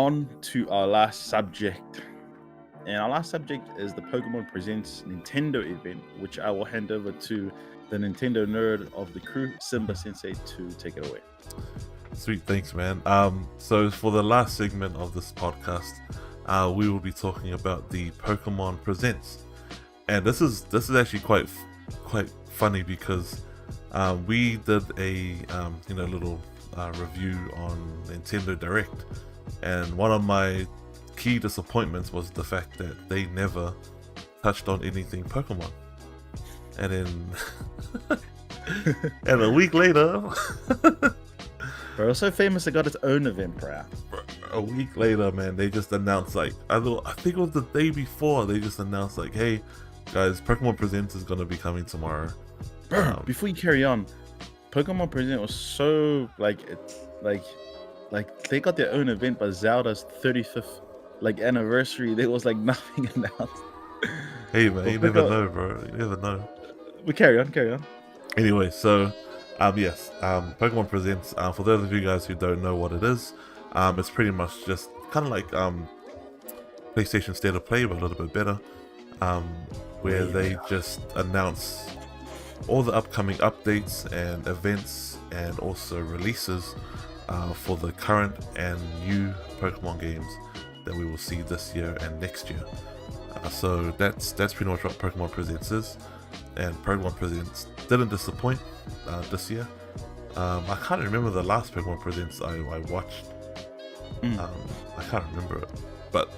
on to our last subject. And our last subject is the Pokemon Presents Nintendo event, which I will hand over to the Nintendo nerd of the crew, Simba Sensei, to take it away. Sweet, thanks, man. So for the last segment of this podcast, we will be talking about the Pokemon Presents, and this is actually quite funny because we did a little review on Nintendo Direct, and one of my key disappointments was the fact that they never touched on anything Pokemon, and then and a week later. Bro, it was so famous it got its own event, bro. A week later, man, they just announced, like, I think it was the day before, they just announced, like, hey, guys, Pokemon Presents is going to be coming tomorrow. Bro, before you carry on, Pokemon Present was so, like, it's, like, they got their own event, but Zelda's 35th, like, anniversary, there was, like, nothing announced. Hey, man, you never know, bro. You never know. We carry on. Anyway, so... yes, Pokemon Presents, for those of you guys who don't know what it is, it's pretty much just kind of like PlayStation State of Play, but a little bit better, where they just announce all the upcoming updates and events and also releases for the current and new Pokemon games that we will see this year and next year. So that's pretty much what Pokemon Presents is, and Pokemon Presents didn't disappoint this year. I can't remember the last Pokemon Presents I watched. I can't remember it, but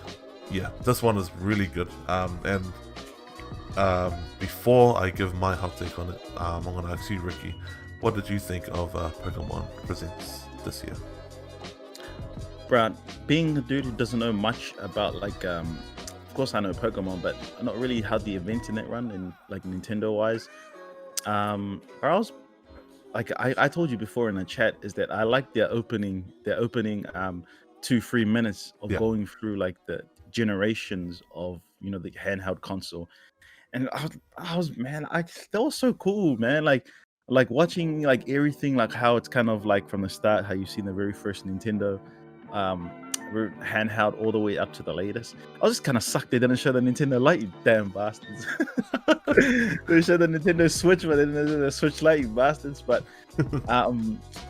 yeah, this one is really good. And before I give my hot take on it, I'm gonna ask you, Ricky, what did you think of Pokemon Presents this year? Bro, being a dude who doesn't know much about, like, of course I know Pokemon, but not really how the event in it run, and like Nintendo wise. I was like, I told you before in the chat, is that I like their opening 2-3 minutes of going through like the generations of the handheld console, and I was man, that was so cool, man. Like watching like everything, like how it's kind of like from the start, how you see the very first Nintendo handheld all the way up to the latest. I was just kind of sucked they didn't show the Nintendo Lite, you damn bastards. They showed the Nintendo Switch, but they didn't the Switch Lite, you bastards. But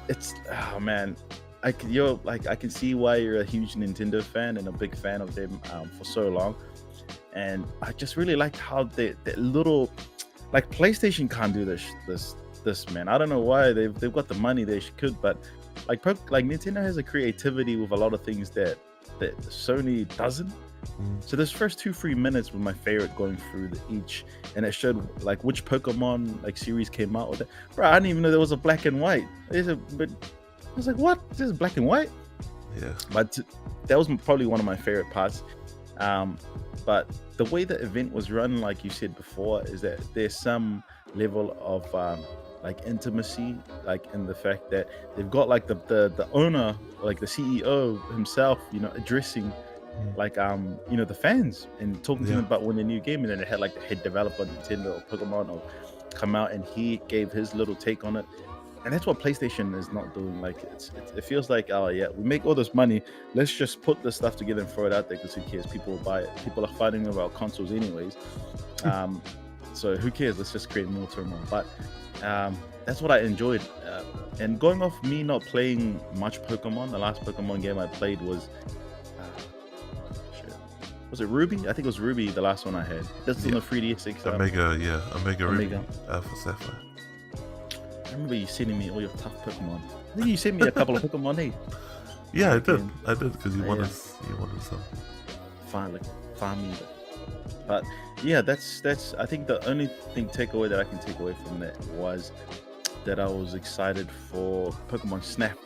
it's, oh man, I can see why you're a huge Nintendo fan and a big fan of them for so long. And I just really like how they little, like, PlayStation can't do this, man. I don't know why. They've got the money, they could, but like Nintendo has a creativity with a lot of things that Sony doesn't. So this first 2-3 minutes were my favorite, going through each, and it showed like which Pokemon like series came out with it. Bro, I didn't even know there was a black and white. But I was like, what? This is black and white? Yeah. But that was probably one of my favorite parts. But the way the event was run, like you said before, is that there's some level of like intimacy, like in the fact that they've got like the owner, like the CEO himself, addressing like the fans and talking to them about when the new game, and then they had like the head developer Nintendo or Pokemon or come out, and he gave his little take on it. And that's what PlayStation is not doing. Like it feels like, oh yeah, we make all this money, let's just put this stuff together and throw it out there, because who cares? People will buy it. People are fighting about consoles anyways. So who cares? Let's just create more turmoil. But that's what I enjoyed. And going off me not playing much Pokemon, the last Pokemon game I played was it Ruby? I think it was Ruby, the last one I had. That's on the 3DS. Omega Ruby for Sapphire. I remember you sending me all your tough Pokemon. I think you sent me a couple of Pokemon, hey? Yeah, I did, because you wanted some. Farm me. But yeah, that's I think the only takeaway that I can take away from that was that I was excited for Pokemon Snap.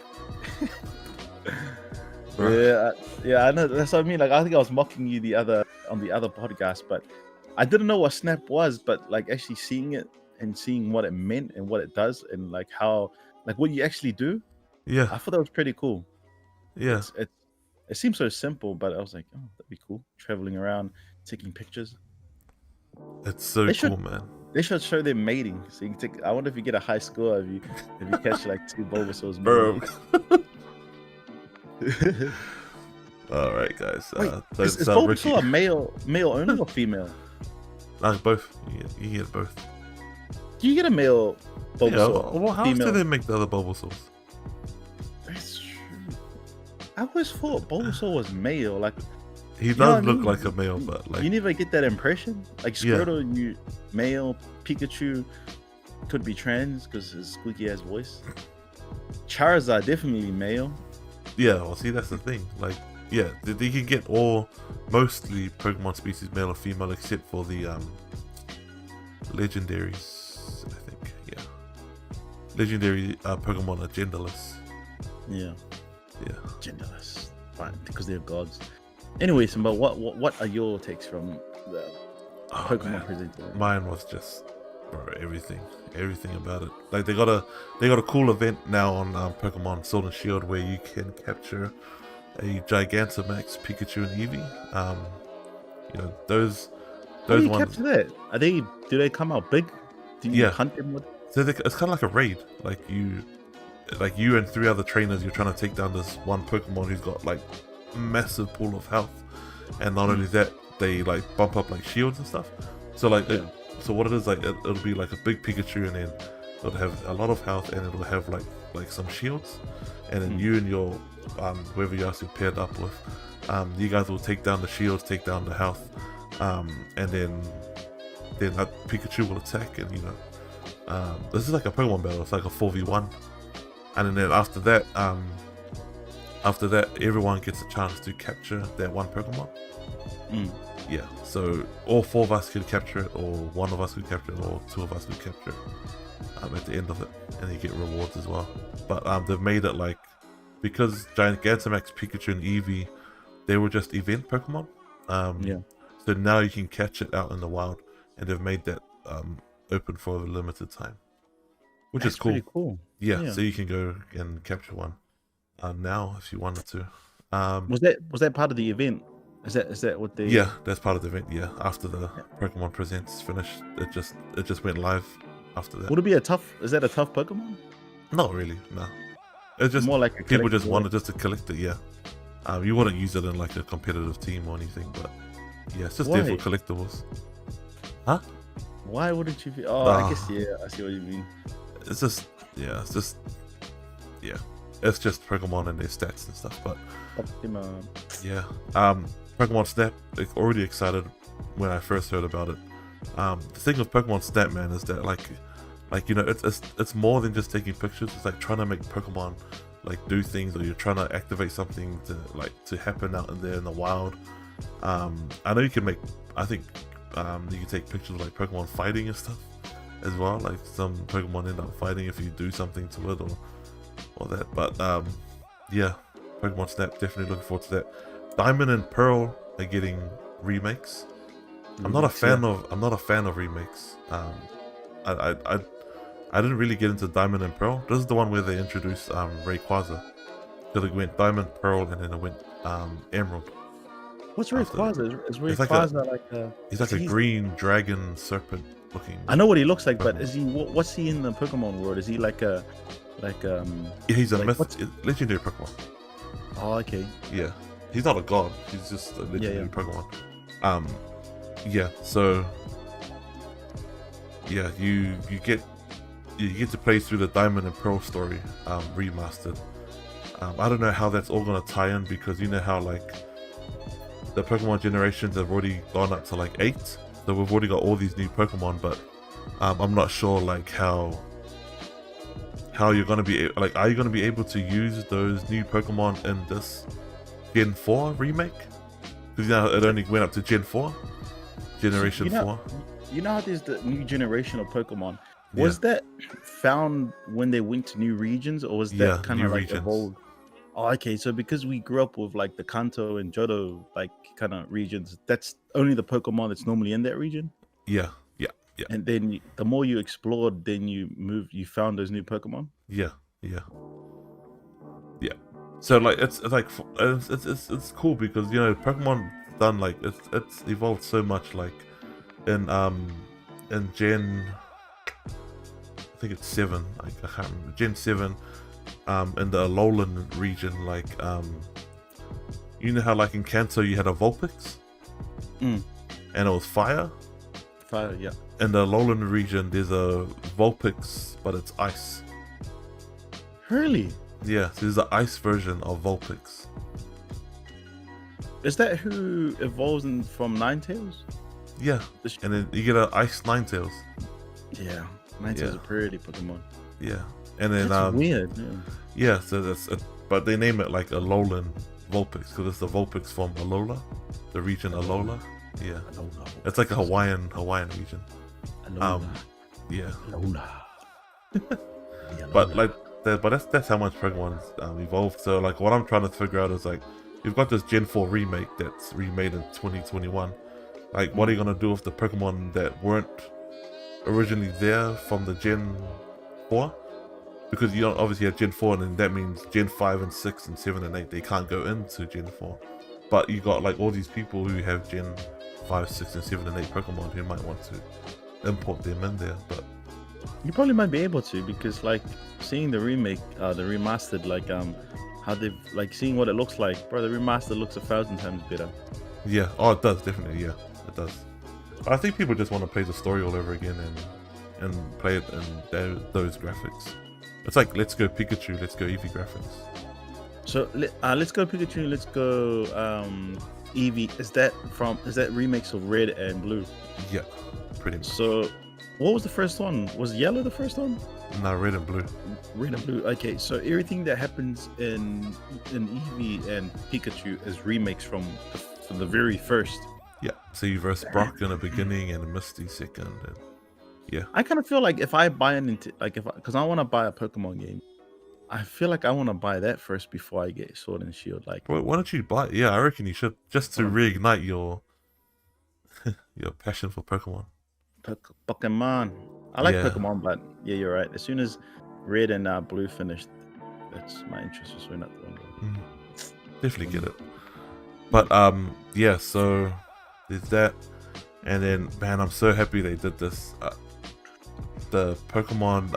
Yeah, I know, that's what I mean. Like, I think I was mocking you on the other podcast, but I didn't know what Snap was. But like actually seeing it and seeing what it meant and what it does, and like how, like, what you actually do, I thought that was pretty cool. It seems so simple, but I was like, oh, that'd be cool, traveling around taking pictures. It's so cool, man. They should show them mating, so you can take. I wonder if you get a high score if you catch like 2 Bulbasaurs. Bro. All right, guys. Wait, So is it's Ricky. Bulbasaur a male only or female? Both. You get both. Do you get a male Yeah. Bulbasaur? Well, how else do female? they make the other Bulbasaurs? That's true. I always thought Bulbasaur was male. Like, He you know what does I look mean? like a male, but like You never get that impression. Like Yeah. Squirtle, you male. Pikachu could be trans because his squeaky ass voice. Charizard definitely male. yeah. Well, see, that's the thing. Like, yeah, they can get mostly Pokemon species male or female, except for the legendaries. I think, yeah. Legendary Pokemon are genderless. Yeah, Yeah. genderless. Fine, because they're gods. Anyway, Simba, what are your takes from the Oh, Pokemon man. presenter? Mine was just, bro, everything about it. Like they got a cool event now on Pokemon Sword and Shield where you can capture a Gigantamax, Pikachu, and Eevee. You know those How do you ones. capture that? Do they come out big? Do you Yeah. hunt them with? So it's kind of like a raid. Like you and 3 other trainers, you're trying to take down this one Pokemon who's got like massive pool of health, and not only that, they like bump up like shields and stuff. So like, Yeah. so what it is like, it'll be like a big Pikachu, and then it'll have a lot of health, and it'll have like some shields, and then you and your whoever you else you're paired up with, you guys will take down the shields, take down the health, and then that Pikachu will attack, and this is like a Pokemon battle. It's like a 4v1, and then after that, everyone gets a chance to capture that one Pokemon. Yeah, so all 4 of us could capture it, or 1 of us could capture it, or 2 of us could capture it at the end of it, and you get rewards as well. But they've made it like, because Gigantamax, Pikachu, and Eevee, they were just event Pokemon. Yeah. So now you can catch it out in the wild, and they've made that open for a limited time, which That's is cool. pretty cool. Yeah, so you can go and capture one now if you wanted to. Was that part of the event? Is that what they? Yeah, that's part of the event. Yeah, after the Pokemon Presents finished, it just went live after that. Would it be is that a tough Pokemon? Not really, no. It's just More like a people just collectible. wanted just to collect it. Yeah, you wouldn't use it in like a competitive team or anything, but yeah, it's just there for Why? collectibles. Huh? Why wouldn't you? I guess I see what you mean. It's just it's just Pokemon and their stats and stuff. But Pokemon. yeah, Pokemon Snap, already excited when I first heard about it. The thing with Pokemon Snap, man, is that like it's more than just taking pictures. It's like trying to make Pokemon like do things, or you're trying to activate something to happen out in there in the wild. I know you can make, I think you can take pictures of like Pokemon fighting and stuff as well. Like some Pokemon end up fighting if you do something to it or that. But yeah, Pokemon Snap, definitely looking forward to that. Diamond and Pearl are getting remakes. I'm not a fan of remakes. I didn't really get into Diamond and Pearl. This is the one where they introduced Rayquaza. So it went Diamond, Pearl, and then it went Emerald. What's Rayquaza? Is It's like Rayquaza like a? He's like a green dragon serpent looking. I know what he looks like, but is he? What's he in the Pokemon world? Is he like a, Yeah, he's a like legendary Pokemon. Oh, okay. Yeah, he's not a god. He's just a legendary Pokemon. Yeah. So yeah, you get to play through the Diamond and Pearl story, remastered. I don't know how that's all gonna tie in, because you know how like the Pokemon generations have already gone up to like 8, so we've already got all these new Pokemon, but I'm not sure like how you're gonna be like, are you gonna be able to use those new Pokemon in this Gen 4 remake? Because it only went up to Gen 4, Generation 4. You know how there's the new generation of Pokemon. Was that found when they went to new regions, or was that kind of like regions. evolved? Oh, okay. So because we grew up with like the Kanto and Johto like kind of regions, that's only the Pokemon that's normally in that region. Yeah. And then the more you explored, then you found those new Pokemon. Yeah. So like it's cool because Pokemon done like it's evolved so much, like in Gen, I think it's 7, like I can't remember, Gen 7, in the Alolan region, like You know how like in Kanto you had a Vulpix Mm. and it was fire. Fire, yeah. In the lowland region, there's a Vulpix, but it's ice. Really? Yeah, so there's the ice version of Vulpix. Is that who evolves from Ninetales? Yeah, and then you get an Ice Ninetales. Yeah, Ninetales a pretty Pokemon. Yeah, and then That's weird. Yeah, so that's but they name it like a lowland Vulpix because it's the Vulpix from Alola, the region Alola. Yeah, Alola. It's like a Hawaiian region. Alola. Yeah. Alola. But like, but that's how much Pokemon's evolved. So like, what I'm trying to figure out is like, you've got this Gen 4 remake that's remade in 2021. Like, what are you gonna do with the Pokemon that weren't originally there from the Gen 4? Because you don't obviously have Gen 4, and then that means Gen 5 and 6 and 7 and 8 they can't go into Gen 4. But you got like all these people who have Gen 5, 6, and 7 and 8 Pokemon who might want to import them in there. But you probably might be able to, because like seeing the remake, the remastered, like how they've like seeing what it looks like, bro. The remaster looks 1,000 times better. Yeah, oh, it does definitely. Yeah, it does. But I think people just want to play the story all over again and play it in those graphics. It's like Let's Go Pikachu, Let's Go Eevee graphics. So let's go Pikachu, let's go Eevee. Is that remakes of Red and Blue? Yeah, pretty much. So what was the first one? Was Yellow the first one? No, Red and Blue. Red and Blue. Okay, so everything that happens in Eevee and Pikachu is remakes from the very first. Yeah, so you verse Brock in the beginning and Misty second, and yeah. I kind of feel like if I buy because I want to buy a Pokemon game, I feel like I want to buy that first before I get Sword and Shield. Like, why don't you buy it? Yeah, I reckon you should, just to reignite your your passion for Pokemon. Pokemon. I like Pokemon, but yeah, you're right. As soon as Red and Blue finished, that's my interest was went out the window. Definitely get it. But yeah, so there's that, and then man, I'm so happy they did this. The Pokemon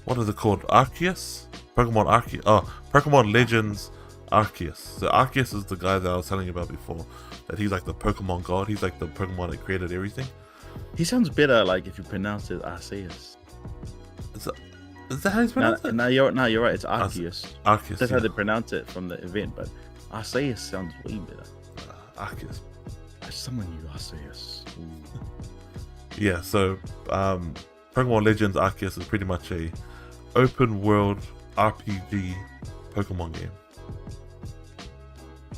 what is it called? Arceus? Pokemon Arceus. Oh, Pokemon Legends Arceus. So Arceus is the guy that I was telling you about before. That he's like the Pokemon god. He's like the Pokemon that created everything. He sounds better like if you pronounce it Arceus. Is that how you pronounce it? No, you're right. It's Arceus. Arceus. That's how they pronounce it from the event, but Arceus sounds way better. Arceus. I summon you, Arceus. Yeah, so Pokemon Legends Arceus is pretty much a open world RPG Pokemon game.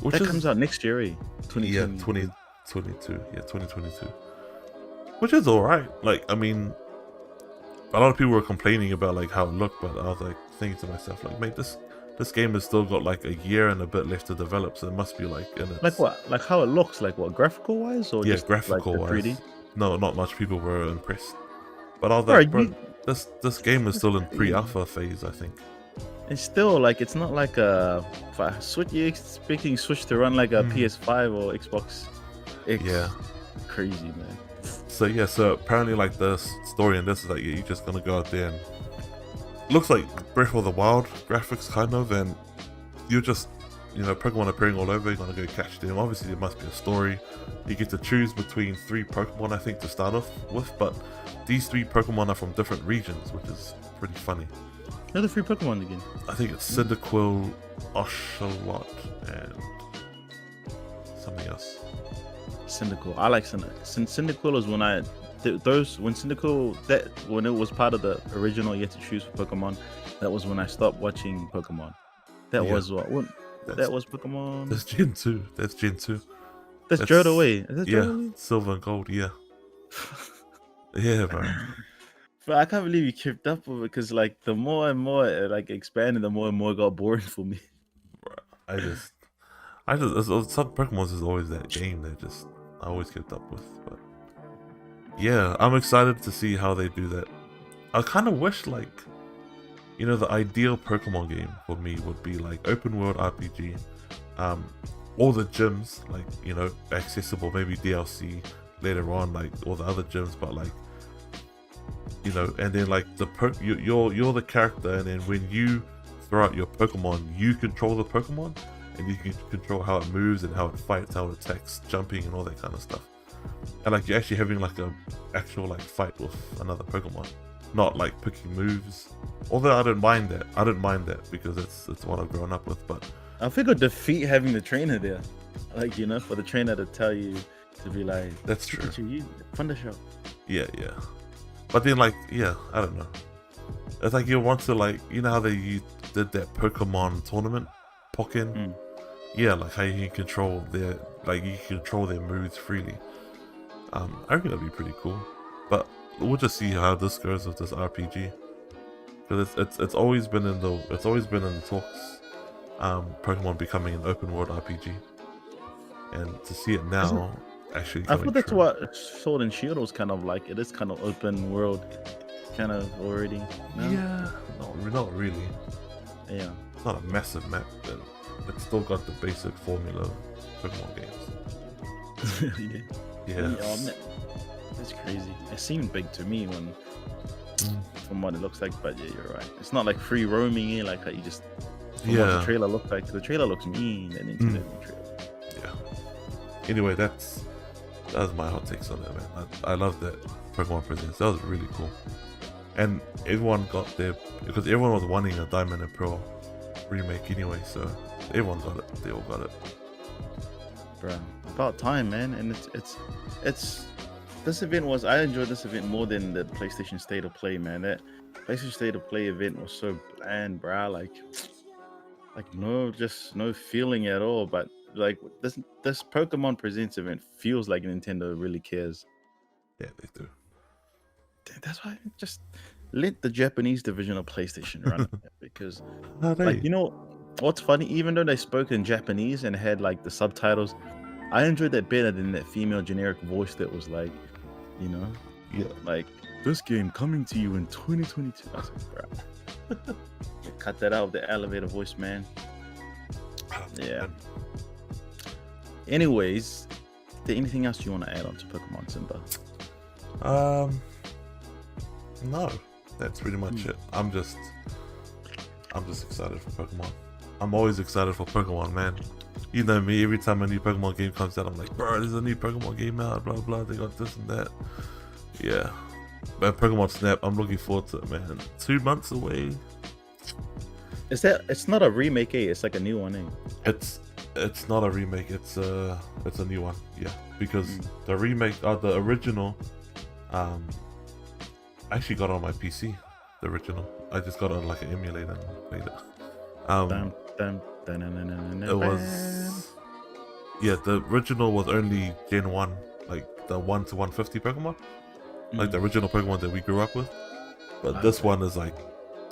Which comes out next year, eh? 2022. Yeah, 2022. Which is alright. Like, I mean, a lot of people were complaining about like how it looked, but I was like thinking to myself, like, mate, this game has still got like a year and a bit left to develop, so it must be like in its... Like what? Like how it looks? Like what? Graphical wise, or yeah, just graphical like wise. 3D? No, not much people were impressed. But I was like, bro, this game is still in pre-alpha phase, I think. It's still like, it's not like a Switch. You're expecting Switch to run like a PS5 or Xbox X. Yeah, crazy, man. So yeah, so apparently like the story in this is like, you're just gonna go out there and looks like Breath of the Wild graphics kind of, and you're just, you know, Pokemon appearing all over. You're gonna go catch them. Obviously there must be a story. You get to choose between 3 Pokemon, I think, to start off with, but these 3 Pokemon are from different regions, which is pretty funny. What are the 3 Pokemon again? I think it's Cyndaquil, Oshawott, and something else. Cyndaquil. I like Cyndaquil. Cyndaquil is when when it was part of the original you had to choose for Pokemon. That was when I stopped watching Pokemon. That was what? That was Pokemon. That's Gen 2. That's Gen 2. That's Johto Way. Is that Johto Way? Silver and Gold. Yeah. Yeah, bro. But I can't believe you kept up with it, because like the more and more it like expanded, the more and more it got boring for me. I just some Pokemon is always that game that just I always kept up with. But yeah, I'm excited to see how they do that. I kind of wish, like, you know, the ideal Pokemon game for me would be like open world RPG, all the gyms, like, you know, accessible, maybe DLC later on, like all the other gyms, but like, you know, and then like you're the character, and then when you throughout your Pokemon, you control the Pokemon, and you can control how it moves and how it fights, how it attacks, jumping, and all that kind of stuff. And like you're actually having like a actual like fight with another Pokemon, not like picking moves. Although I don't mind that. I don't mind that because it's what I've grown up with. But I think it'd defeat having the trainer there, like for the trainer to tell you to be like, that's true. You Thunder Shock. Yeah. But then like I don't know. It's like you want to like how you did that Pokemon tournament, Pokken. Yeah, like how you can control their moves freely. I reckon that'd be pretty cool. But we'll just see how this goes with this RPG. Because it's always been in the talks. Pokemon becoming an open world RPG, and to see it now actually. I thought that's what Sword and Shield was kind of like. It is kind of open world, kind of already. No? Yeah, not really. Yeah, it's not a massive map, but it's still got the basic formula of Pokemon games. Yeah. That's crazy. It seemed big to me from what it looks like, but yeah, you're right. It's not like free roaming, like how you just. What the trailer looks like. The trailer looks mean, and into the trailer. Yeah. Anyway, that's my hot takes on it, man. I love that Pokemon Presents. That was really cool, and everyone got their because everyone was wanting a Diamond and Pearl remake anyway, so everyone got it. They all got it. Bro, about time, man. And it's this event was. I enjoyed this event more than the PlayStation State of Play, man. That PlayStation State of Play event was so bland, bro. Like no feeling at all. But like this Pokemon Presents event feels like Nintendo really cares. Yeah, they do. That's why just let the Japanese division of PlayStation run it, because like what's funny, even though they spoke in Japanese and had like the subtitles, I enjoyed that better than that female generic voice that was like, like this game coming to you in 2022. I was like, bro. Cut that out of the elevator voice, man. Yeah. Anyways, is there anything else you want to add on to Pokemon Simba? No. That's pretty much it. I'm just excited for Pokemon. I'm always excited for Pokemon, man. You know me, every time a new Pokemon game comes out, I'm like, bro, there's a new Pokemon game out, blah blah, they got this and that. Yeah. But Pokemon Snap, I'm looking forward to it, man. 2 months away. It's not a remake, it's like a new one, It's not a remake, it's a new one, yeah. Because the remake, the original, I actually got it on my PC, the original. I just got it on like an emulator and played it. It was, the original was only Gen 1, like the 1 to 150 Pokemon, like the original Pokemon that we grew up with. But this one is like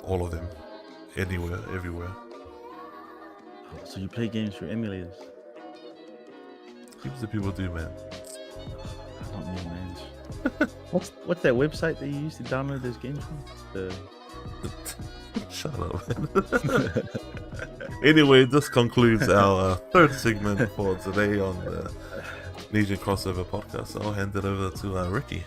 all of them, anywhere, everywhere. So you play games through emulators? Heaps of people do, man. Not me, man. What's that website that you used to download those games from? Shut up, man. Anyway, this concludes our third segment for today on the Legion Crossover Podcast. I'll hand it over to Ricky.